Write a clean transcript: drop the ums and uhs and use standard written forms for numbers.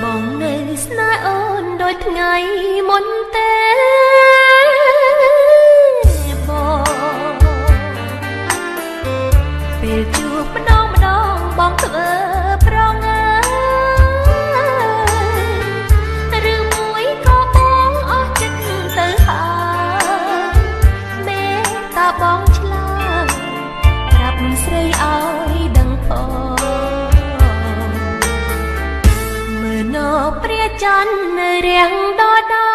បងនៅស្នេហ៍អូនដូចថ្ងៃមុនទេបងពេលជួបម្ដងបងធ្វើប្រងើឬមួយក៏បងអស់ចិត្តទៅហើយមេតាបងឆ្លើយប្រាប់ស្រីឲ្យដឹងផងមើលនៅព្រះច័ន្ទនៅរាំងដដែល